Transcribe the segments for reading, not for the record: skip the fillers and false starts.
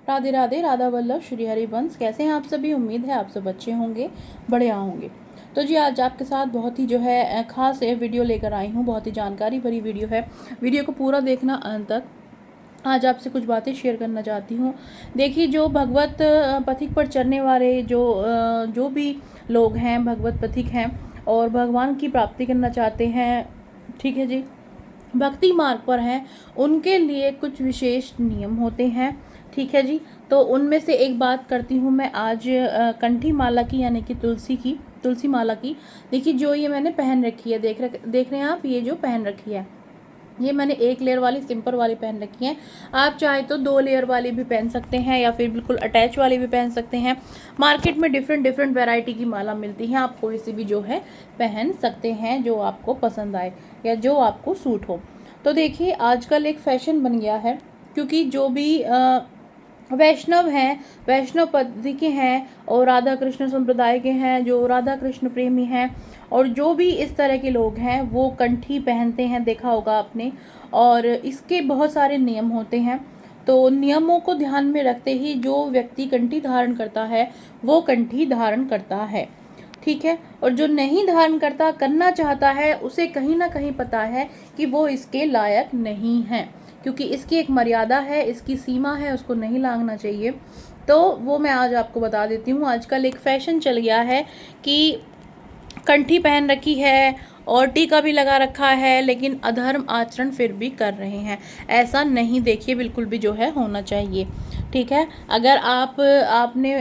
राधे राधे, राधा वल्लभ श्री हरिवंश। कैसे हैं आप सभी? उम्मीद है आप सब अच्छे होंगे, बढ़िया होंगे। तो जी आज आपके साथ बहुत ही जो है ख़ास वीडियो लेकर आई हूँ। बहुत ही जानकारी भरी वीडियो है। वीडियो को पूरा देखना अंत तक। आज आपसे कुछ बातें शेयर करना चाहती हूँ। देखिए, जो भगवत पथिक पर चलने वाले जो भी लोग हैं, भगवत पथिक हैं और भगवान की प्राप्ति करना चाहते हैं, ठीक है जी, भक्ति मार्ग पर हैं, उनके लिए कुछ विशेष नियम होते हैं, ठीक है जी। तो उनमें से एक बात करती हूँ मैं आज कंठी माला की, यानी कि तुलसी माला की। देखिए, जो ये मैंने पहन रखी है, देख रहे हैं आप, ये जो पहन रखी है, ये मैंने 1 लेयर वाली सिंपल वाली पहन रखी है। आप चाहे तो 2 लेयर वाली भी पहन सकते हैं या फिर बिल्कुल अटैच वाली भी पहन सकते हैं। मार्केट में डिफरेंट वैरायटी की माला मिलती है, आप कोई सी भी जो है पहन सकते हैं जो आपको पसंद आए या जो आपको सूट हो। तो देखिए, आजकल एक फैशन बन गया है, क्योंकि जो भी वैष्णव हैं, वैष्णव पद्धति के हैं और राधा कृष्ण संप्रदाय के हैं, जो राधा कृष्ण प्रेमी हैं, और जो भी इस तरह के लोग हैं, वो कंठी पहनते हैं, देखा होगा आपने। और इसके बहुत सारे नियम होते हैं। तो नियमों को ध्यान में रखते ही जो व्यक्ति कंठी धारण करता है, वो कंठी धारण करता है, ठीक है। और जो नहीं धारण करता, करना चाहता है, उसे कहीं ना कहीं पता है कि वो इसके लायक नहीं है, क्योंकि इसकी एक मर्यादा है, इसकी सीमा है, उसको नहीं लांघना चाहिए। तो वो मैं आज आपको बता देती हूँ। आजकल एक फैशन चल गया है कि कंठी पहन रखी है और टीका भी लगा रखा है, लेकिन अधर्म आचरण फिर भी कर रहे हैं। ऐसा नहीं, देखिए, बिल्कुल भी जो है होना चाहिए, ठीक है। अगर आपने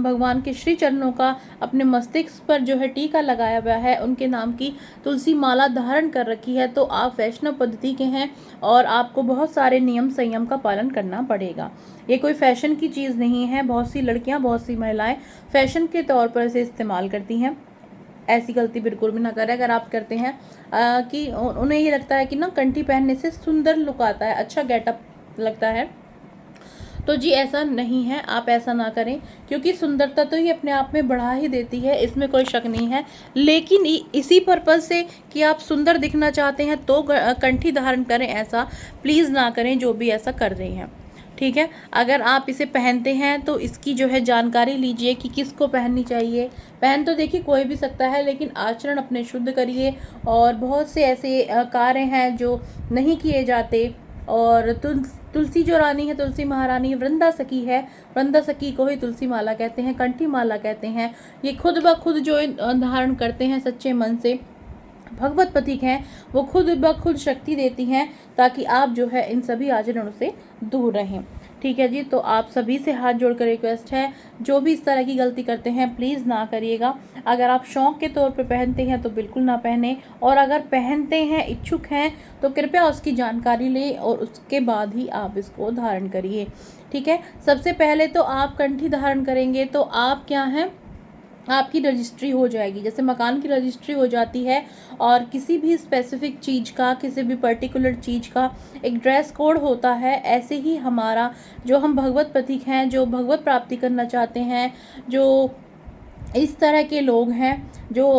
भगवान के श्री चरणों का अपने मस्तिष्क पर जो है टीका लगाया हुआ है, उनके नाम की तुलसी माला धारण कर रखी है, तो आप वैष्णव पद्धति के हैं और आपको बहुत सारे नियम संयम का पालन करना पड़ेगा। ये कोई फैशन की चीज़ नहीं है। बहुत सी लड़कियां, बहुत सी महिलाएं फैशन के तौर पर इसे इस्तेमाल करती हैं। ऐसी गलती बिल्कुल भी ना करें। अगर आप करते हैं कि उन्हें ये लगता है कि ना कंठी पहनने से सुंदर लुक आता है, अच्छा गेटअप लगता है, तो जी ऐसा नहीं है। आप ऐसा ना करें, क्योंकि सुंदरता तो ये अपने आप में बढ़ा ही देती है, इसमें कोई शक नहीं है। लेकिन इसी पर्पज़ से कि आप सुंदर दिखना चाहते हैं तो कंठी धारण करें, ऐसा प्लीज़ ना करें जो भी ऐसा कर रही हैं, ठीक है। अगर आप इसे पहनते हैं तो इसकी जो है जानकारी लीजिए कि किसको पहननी चाहिए। पहन तो देखिए कोई भी सकता है, लेकिन आचरण अपने शुद्ध करिए। और बहुत से ऐसे कार्य हैं जो नहीं किए जाते। और तुलसी जो रानी है, तुलसी महारानी वृंदा सखी है, वृंदा सखी को ही तुलसी माला कहते हैं, कंठी माला कहते हैं। ये खुद ब खुद जो धारण करते हैं सच्चे मन से, भगवत पथिक हैं, वो खुद ब खुद शक्ति देती हैं, ताकि आप जो है इन सभी आचरणों से दूर रहें, ठीक है जी। तो आप सभी से हाथ जोड़कर रिक्वेस्ट है, जो भी इस तरह की गलती करते हैं प्लीज़ ना करिएगा। अगर आप शौक़ के तौर पे पहनते हैं तो बिल्कुल ना पहने, और अगर पहनते हैं, इच्छुक हैं, तो कृपया उसकी जानकारी लें और उसके बाद ही आप इसको धारण करिए, ठीक है। सबसे पहले तो आप कंठी धारण करेंगे तो आप क्या हैं, आपकी रजिस्ट्री हो जाएगी, जैसे मकान की रजिस्ट्री हो जाती है। और किसी भी स्पेसिफिक चीज़ का, किसी भी पर्टिकुलर चीज़ का एक ड्रेस कोड होता है, ऐसे ही हमारा जो हम भगवत पथिक हैं, जो भगवत प्राप्ति करना चाहते हैं, जो इस तरह के लोग हैं, जो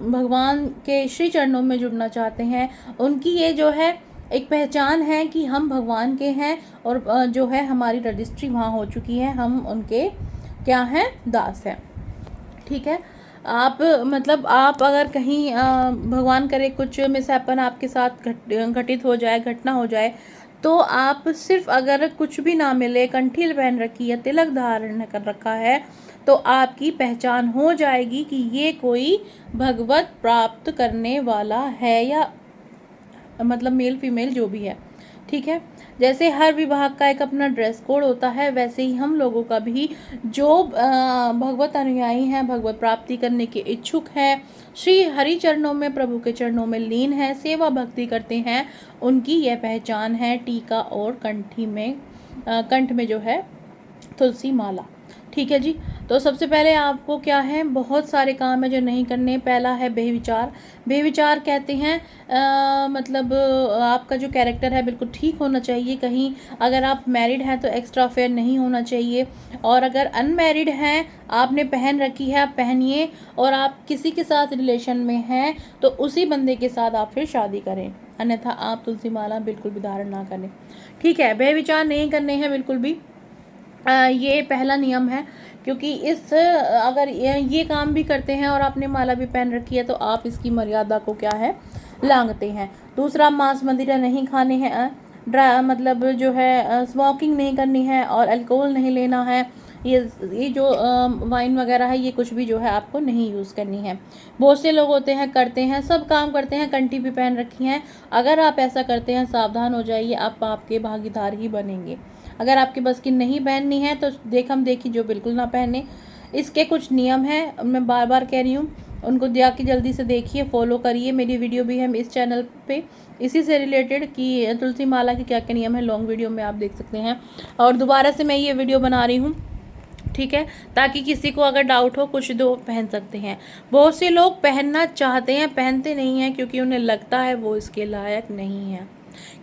भगवान के श्री चरणों में जुड़ना चाहते हैं, उनकी ये जो है एक पहचान है कि हम भगवान के हैं और जो है हमारी रजिस्ट्री वहाँ हो चुकी है, हम उनके क्या हैं, दास हैं, ठीक है। आप मतलब आप अगर कहीं भगवान करे कुछ मिसहैपन आपके साथ घटित हो जाए, घटना हो जाए, तो आप सिर्फ अगर कुछ भी ना मिले, कंठी पहन रखी है, तिलक धारण कर रखा है, तो आपकी पहचान हो जाएगी कि ये कोई भगवत प्राप्त करने वाला है, या मतलब मेल फीमेल जो भी है, ठीक है। जैसे हर विभाग का एक अपना ड्रेस कोड होता है, वैसे ही हम लोगों का भी जो भगवत अनुयायी हैं, भगवत प्राप्ति करने के इच्छुक हैं, श्री हरि चरणों में, प्रभु के चरणों में लीन हैं, सेवा भक्ति करते हैं, उनकी यह पहचान है टीका और कंठी में, कंठ में जो है तुलसी माला, ठीक है जी। तो सबसे पहले आपको क्या है, बहुत सारे काम है जो नहीं करने। पहला है बेविचार। बेविचार कहते हैं मतलब आपका जो कैरेक्टर है बिल्कुल ठीक होना चाहिए। कहीं अगर आप मैरिड हैं तो एक्स्ट्रा अफेयर नहीं होना चाहिए, और अगर अनमैरिड हैं, आपने पहन रखी है, आप पहनिए, और आप किसी के साथ रिलेशन में हैं तो उसी बंदे के साथ आप फिर शादी करें, अन्यथा आप तुलसी माला बिल्कुल भी धारण ना करें, ठीक है। बेविचार नहीं करने हैं बिल्कुल भी। ये पहला नियम है, क्योंकि इस अगर ये काम भी करते हैं और आपने माला भी पहन रखी है तो आप इसकी मर्यादा को क्या है, लांघते हैं। दूसरा, मांस मदिरा नहीं खाने हैं, मतलब जो है स्मोकिंग नहीं करनी है और अल्कोहल नहीं लेना है। ये जो वाइन वगैरह है, ये कुछ भी जो है आपको नहीं यूज़ करनी है। बहुत से लोग होते हैं, करते हैं, सब काम करते हैं, कंठी भी पहन रखी हैं। अगर आप ऐसा करते हैं, सावधान हो जाइए, आप पाप के भागीदार ही बनेंगे। अगर आपके बस की नहीं पहननी है तो देखम देखी जो बिल्कुल ना पहने। इसके कुछ नियम हैं, मैं बार बार कह रही हूँ, उनको जाके जल्दी से देखिए, फॉलो करिए। मेरी वीडियो भी है इस चैनल पे इसी से रिलेटेड कि तुलसी माला के क्या क्या नियम है, लॉन्ग वीडियो में आप देख सकते हैं। और दोबारा से मैं ये वीडियो बना रही हूँ, ठीक है, ताकि किसी को अगर डाउट हो, कुछ दो पहन सकते हैं। बहुत से लोग पहनना चाहते हैं, पहनते नहीं हैं, क्योंकि उन्हें लगता है वो इसके लायक नहीं है,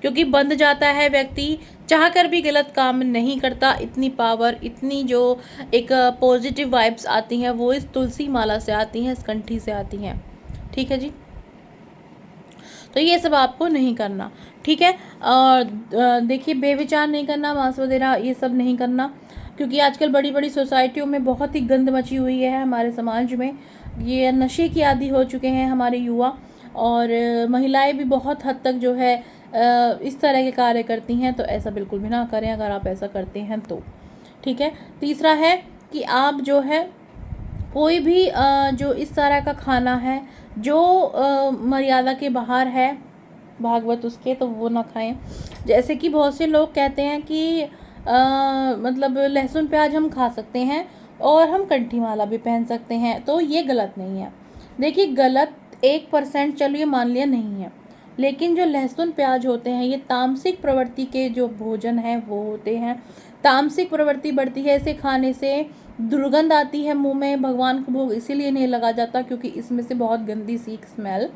क्योंकि बंध जाता है व्यक्ति, चाहकर भी गलत काम नहीं करता। इतनी पावर, इतनी जो एक पॉजिटिव वाइब्स आती हैं वो इस तुलसी माला से आती हैं, इस कंठी से आती हैं, ठीक है जी। तो ये सब आपको नहीं करना, ठीक है। और देखिए, बेविचार नहीं करना, मांस वगैरह ये सब नहीं करना, क्योंकि आजकल बड़ी बड़ी सोसाइटियों में बहुत ही गंद मची हुई है हमारे समाज में। ये नशे की आदी हो चुके हैं हमारे युवा, और महिलाएं भी बहुत हद तक जो है इस तरह के कार्य करती हैं। तो ऐसा बिल्कुल भी ना करें, अगर आप ऐसा करते हैं तो, ठीक है। तीसरा है कि आप जो है कोई भी जो इस तरह का खाना है जो मर्यादा के बाहर है, भागवत उसके, तो वो ना खाएं। जैसे कि बहुत से लोग कहते हैं कि मतलब लहसुन प्याज हम खा सकते हैं और हम कंठी माला भी पहन सकते हैं, तो ये गलत नहीं है। देखिए, गलत 1% चलिए मान लिया नहीं है, लेकिन जो लहसुन प्याज होते हैं, ये तामसिक प्रवृत्ति के जो भोजन है वो होते हैं। तामसिक प्रवृत्ति बढ़ती है इसे खाने से, दुर्गंध आती है मुंह में, भगवान को भोग इसीलिए नहीं लगा जाता क्योंकि इसमें से बहुत गंदी सी स्मेल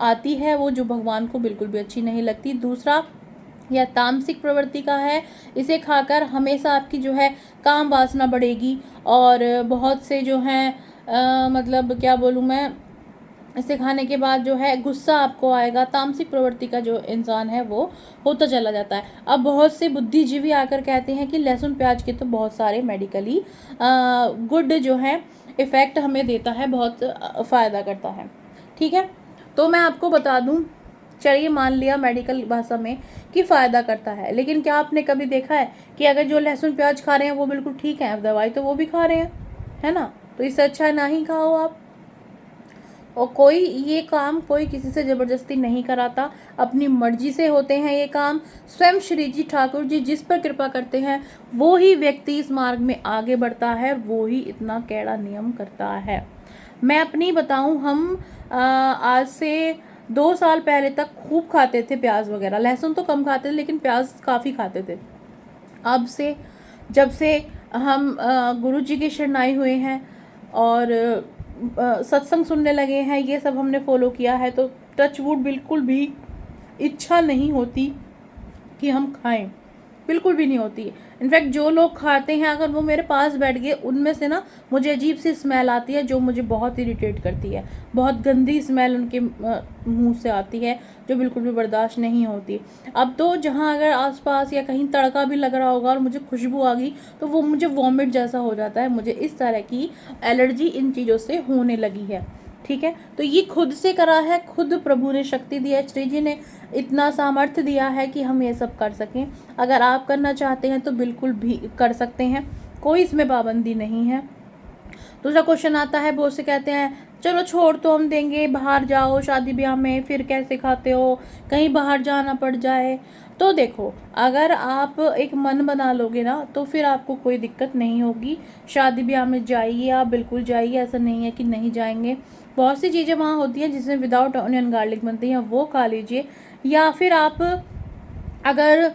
आती है, वो जो भगवान को बिल्कुल भी अच्छी नहीं लगती। दूसरा, यह तामसिक प्रवृत्ति का है, इसे खाकर हमेशा आपकी जो है काम वासना बढ़ेगी, और बहुत से जो हैं मतलब क्या बोलूँ मैं, इसे खाने के बाद जो है गुस्सा आपको आएगा। तामसिक प्रवृत्ति का जो इंसान है वो होता चला जाता है। अब बहुत से बुद्धिजीवी आकर कहते हैं कि लहसुन प्याज के तो बहुत सारे मेडिकली गुड जो है इफ़ेक्ट हमें देता है, बहुत फ़ायदा करता है, ठीक है। तो मैं आपको बता दूं, चलिए मान लिया मेडिकल भाषा में कि फ़ायदा करता है, लेकिन क्या आपने कभी देखा है कि अगर जो लहसुन प्याज खा रहे हैं वो बिल्कुल ठीक है, दवाई तो वो भी खा रहे हैं, है ना। तो इससे अच्छा ना ही खाओ आप। और कोई ये काम कोई किसी से ज़बरदस्ती नहीं कराता, अपनी मर्जी से होते हैं ये काम। स्वयं श्री जी ठाकुर जी जिस पर कृपा करते हैं वो ही व्यक्ति इस मार्ग में आगे बढ़ता है, वो ही इतना कैड़ा नियम करता है। मैं अपनी बताऊं, हम आज से 2 साल पहले तक खूब खाते थे प्याज वगैरह, लहसुन तो कम खाते थे लेकिन प्याज काफ़ी खाते थे। अब से जब से हम गुरु जी की शरणाई हुए हैं और सत्संग सुनने लगे हैं, ये सब हमने फॉलो किया है, तो टच वुड बिल्कुल भी इच्छा नहीं होती कि हम खाएं, बिल्कुल भी नहीं होती। इनफैक्ट जो लोग खाते हैं अगर वो मेरे पास बैठ गए, उनमें से ना मुझे अजीब सी स्मेल आती है जो मुझे बहुत इरिटेट करती है। बहुत गंदी स्मेल उनके मुंह से आती है जो बिल्कुल भी बर्दाश्त नहीं होती। अब तो जहाँ अगर आसपास या कहीं तड़का भी लग रहा होगा और मुझे खुशबू आ गई तो वो मुझे वॉमिट जैसा हो जाता है। मुझे इस तरह की एलर्जी इन चीज़ों से होने लगी है, ठीक है। तो ये खुद से करा है, खुद प्रभु ने शक्ति दी है, श्री जी ने इतना सामर्थ्य दिया है कि हम ये सब कर सकें। अगर आप करना चाहते हैं तो बिल्कुल भी कर सकते हैं, कोई इसमें पाबंदी नहीं है। दूसरा क्वेश्चन आता है, बहुत से कहते हैं चलो छोड़ तो हम देंगे, बाहर जाओ शादी ब्याह में, फिर कैसे खाते हो, कहीं बाहर जाना पड़ जाए। तो देखो, अगर आप एक मन बना लोगे ना तो फिर आपको कोई दिक्कत नहीं होगी। शादी ब्याह में जाइए, आप बिल्कुल जाइए, ऐसा नहीं है कि नहीं जाएंगे। बहुत सी चीज़ें वहाँ होती हैं जिसमें विदाउट ऑनियन गार्लिक बनती हैं, वो खा लीजिए। या फिर आप, अगर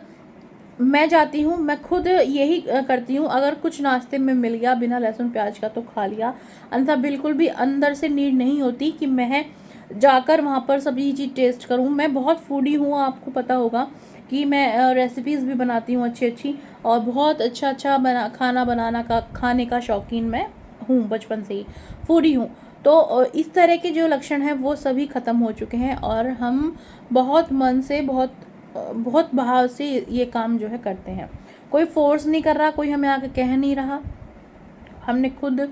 मैं जाती हूँ, मैं खुद यही करती हूँ, अगर कुछ नाश्ते में मिल गया बिना लहसुन प्याज का तो खा लिया, अन्यथा बिल्कुल भी अंदर से नीड नहीं होती कि मैं जाकर वहाँ पर सभी चीज़ टेस्ट करूँ। मैं बहुत फूडी हूँ, आपको पता होगा कि मैं रेसिपीज़ भी बनाती हूँ अच्छी अच्छी, और बहुत अच्छा खाना बनाना का, खाने का शौकीन मैं हूँ, बचपन से ही फूडी हूँ। तो इस तरह के जो लक्षण हैं वो सभी ख़त्म हो चुके हैं, और हम बहुत मन से, बहुत भाव से ये काम जो है करते हैं। कोई फोर्स नहीं कर रहा, कोई हमें आके कह नहीं रहा, हमने खुद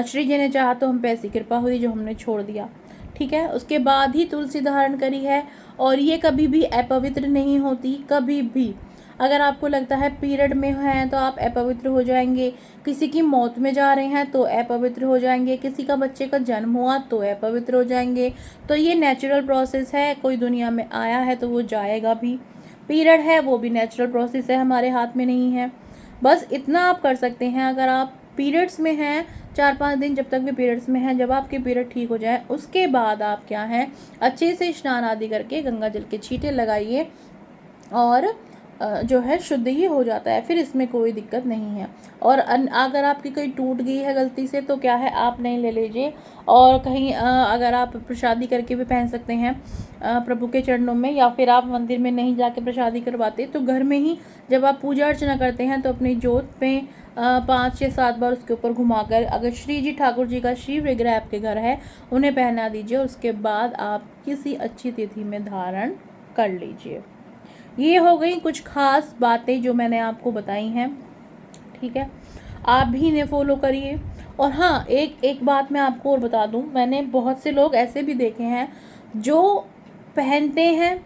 श्री जी ने चाहा तो हम पे ऐसी कृपा हुई जो हमने छोड़ दिया। ठीक है, उसके बाद ही तुलसी धारण करी है। और ये कभी भी अपवित्र नहीं होती, कभी भी। अगर आपको लगता है पीरियड में हैं तो आप अपवित्र हो जाएंगे, किसी की मौत में जा रहे हैं तो अपवित्र हो जाएंगे, किसी का बच्चे का जन्म हुआ तो अपवित्र हो जाएंगे। तो ये नेचुरल प्रोसेस है, कोई दुनिया में आया है तो वो जाएगा भी। पीरियड है वो भी नेचुरल प्रोसेस है, हमारे हाथ में नहीं है। बस इतना आप कर सकते हैं, अगर आप पीरियड्स में हैं 4-5 दिन, जब तक भी पीरियड्स में हैं, जब आपके पीरियड ठीक हो जाए उसके बाद आप क्या है, अच्छे से स्नान आदि करके गंगा जल के छींटे लगाइए और जो है शुद्ध ही हो जाता है, फिर इसमें कोई दिक्कत नहीं है। और अगर आपकी कोई टूट गई है गलती से तो क्या है, आप नहीं ले लीजिए। और कहीं अगर आप प्रसादी करके भी पहन सकते हैं प्रभु के चरणों में, या फिर आप मंदिर में नहीं जाके प्रसादी करवाते तो घर में ही जब आप पूजा अर्चना करते हैं तो अपनी जोत पे 5-6-7 बार उसके ऊपर घुमाकर, अगर श्री जी ठाकुर जी का श्री विग्रह आपके घर है उन्हें पहना दीजिए। उसके बाद आप किसी अच्छी तिथि में धारण कर लीजिए। ये हो गई कुछ खास बातें जो मैंने आपको बताई हैं। ठीक है, आप भी इन्हें फॉलो करिए। और हाँ, एक बात मैं आपको और बता दूं, मैंने बहुत से लोग ऐसे भी देखे हैं जो पहनते हैं,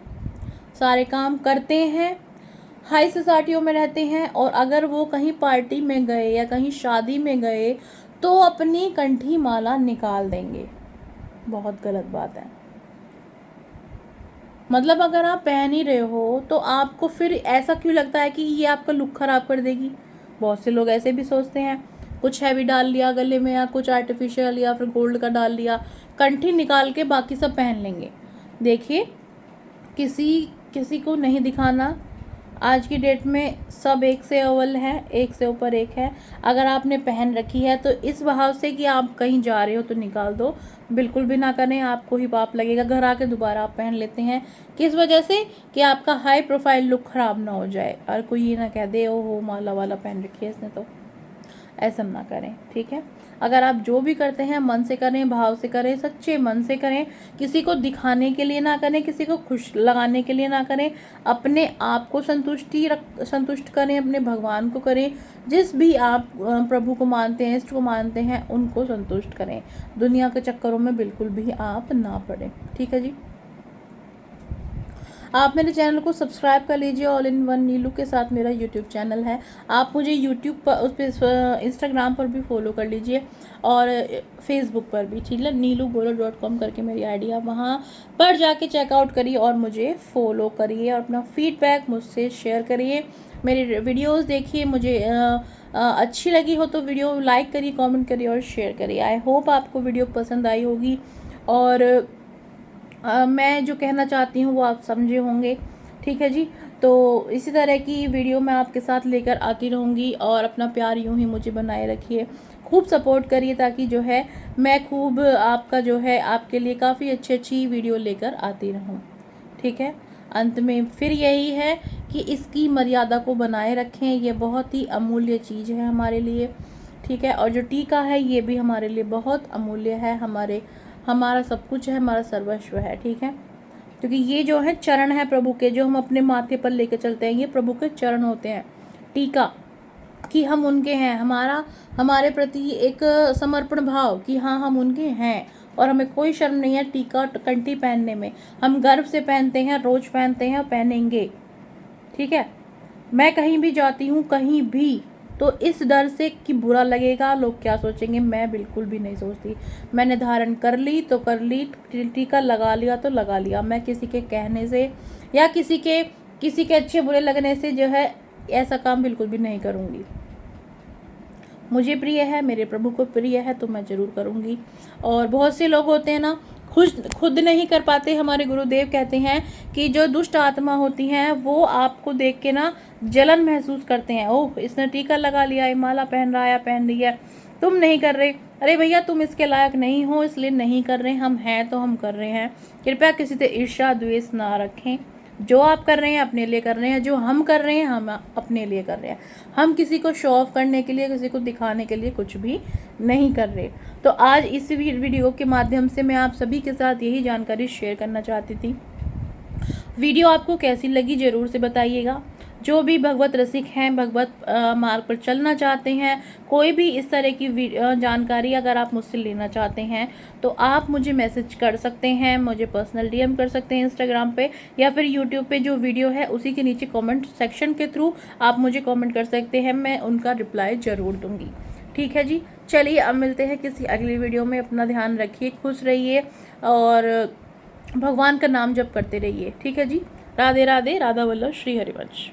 सारे काम करते हैं, हाई सोसाइटियों में रहते हैं, और अगर वो कहीं पार्टी में गए या कहीं शादी में गए तो अपनी कंठी माला निकाल देंगे। बहुत गलत बात है। मतलब अगर आप पहन ही रहे हो तो आपको फिर ऐसा क्यों लगता है कि ये आपका लुक खराब कर देगी। बहुत से लोग ऐसे भी सोचते हैं, कुछ हैवी डाल लिया गले में या कुछ आर्टिफिशियल या फिर गोल्ड का डाल लिया, कंठी निकाल के बाकी सब पहन लेंगे। देखिए, किसी को नहीं दिखाना। आज की डेट में सब एक से अव्वल है, एक से ऊपर एक है। अगर आपने पहन रखी है तो इस भाव से कि आप कहीं जा रहे हो तो निकाल दो, बिल्कुल भी ना करें, आपको ही पाप लगेगा। घर आके दोबारा आप पहन लेते हैं, किस वजह से, कि आपका हाई प्रोफाइल लुक खराब ना हो जाए और कोई ये ना कह दे ओहो माला वाला पहन रखी है इसने। तो ऐसा ना करें। ठीक है, अगर आप जो भी करते हैं मन से करें, भाव से करें, सच्चे मन से करें, किसी को दिखाने के लिए ना करें, किसी को खुश लगाने के लिए ना करें, अपने आप को संतुष्ट करें, अपने भगवान को करें। जिस भी आप प्रभु को मानते हैं, इष्ट को मानते हैं, उनको संतुष्ट करें। दुनिया के चक्करों में बिल्कुल भी आप ना पड़े। ठीक है जी, आप मेरे चैनल को सब्सक्राइब कर लीजिए। ऑल इन वन नीलू के साथ मेरा यूट्यूब चैनल है। आप मुझे यूट्यूब पर, उस पर इंस्टाग्राम पर भी फॉलो कर लीजिए और फेसबुक पर भी। ठीक है, neelugolo.com करके मेरी आईडी, आप वहाँ पर जाके चेकआउट करिए और मुझे फॉलो करिए और अपना फीडबैक मुझसे शेयर करिए। मेरी वीडियोज़ देखिए, मुझे अच्छी लगी हो तो वीडियो लाइक करिए, कमेंट करिए और शेयर करिए। आई होप आपको वीडियो पसंद आई होगी और मैं जो कहना चाहती हूँ वो आप समझे होंगे। ठीक है जी, तो इसी तरह की वीडियो मैं आपके साथ लेकर आती रहूँगी और अपना प्यार यूँ ही मुझे बनाए रखिए, खूब सपोर्ट करिए ताकि जो है मैं खूब आपका जो है आपके लिए काफ़ी अच्छी वीडियो लेकर आती रहूँ। ठीक है, अंत में फिर यही है कि इसकी मर्यादा को बनाए रखें, ये बहुत ही अमूल्य चीज़ है हमारे लिए। ठीक है, और जो टीका है ये भी हमारे लिए बहुत अमूल्य है, हमारा सब कुछ है, हमारा सर्वस्व है। ठीक है, क्योंकि ये जो है चरण है प्रभु के, जो हम अपने माथे पर लेकर चलते हैं, ये प्रभु के चरण होते हैं। टीका कि हम उनके हैं, हमारे प्रति एक समर्पण भाव कि हाँ हम उनके हैं और हमें कोई शर्म नहीं है टीका कंठी पहनने में। हम गर्व से पहनते हैं, रोज पहनते हैं और पहनेंगे। ठीक है, मैं कहीं भी जाती हूँ, कहीं भी, तो इस डर से कि बुरा लगेगा, लोग क्या सोचेंगे, मैं बिल्कुल भी नहीं सोचती। मैंने धारण कर ली तो कर ली, टीका लगा लिया तो लगा लिया। मैं किसी के कहने से या किसी के अच्छे बुरे लगने से जो है ऐसा काम बिल्कुल भी नहीं करूँगी। मुझे प्रिय है, मेरे प्रभु को प्रिय है तो मैं ज़रूर करूँगी। और बहुत से लोग होते हैं ना, खुद नहीं कर पाते। हमारे गुरुदेव कहते हैं कि जो दुष्ट आत्मा होती हैं वो आपको देख के ना जलन महसूस करते हैं। ओह, इसने टीका लगा लिया है, माला पहन रहा है, पहन रही है, तुम नहीं कर रहे। अरे भैया, तुम इसके लायक नहीं हो इसलिए नहीं कर रहे, हम हैं तो हम कर रहे हैं। कृपया किसी से ईर्ष्या द्वेष ना रखें। जो आप कर रहे हैं अपने लिए कर रहे हैं, जो हम कर रहे हैं हम अपने लिए कर रहे हैं। हम किसी को शो ऑफ करने के लिए, किसी को दिखाने के लिए कुछ भी नहीं कर रहे। तो आज इस वीडियो के माध्यम से मैं आप सभी के साथ यही जानकारी शेयर करना चाहती थी। वीडियो आपको कैसी लगी ज़रूर से बताइएगा। जो भी भगवत रसिक हैं, भगवत मार्ग पर चलना चाहते हैं, कोई भी इस तरह की जानकारी अगर आप मुझसे लेना चाहते हैं तो आप मुझे मैसेज कर सकते हैं, मुझे पर्सनल डीएम कर सकते हैं इंस्टाग्राम पे, या फिर यूट्यूब पे जो वीडियो है उसी के नीचे कमेंट सेक्शन के थ्रू आप मुझे कमेंट कर सकते हैं, मैं उनका रिप्लाई ज़रूर दूँगी। ठीक है जी, चलिए अब मिलते हैं किसी अगली वीडियो में। अपना ध्यान रखिए, खुश रहिए और भगवान का नाम जप करते रहिए। ठीक है जी, राधे राधे, राधा वल्लभ, श्री हरिवंश।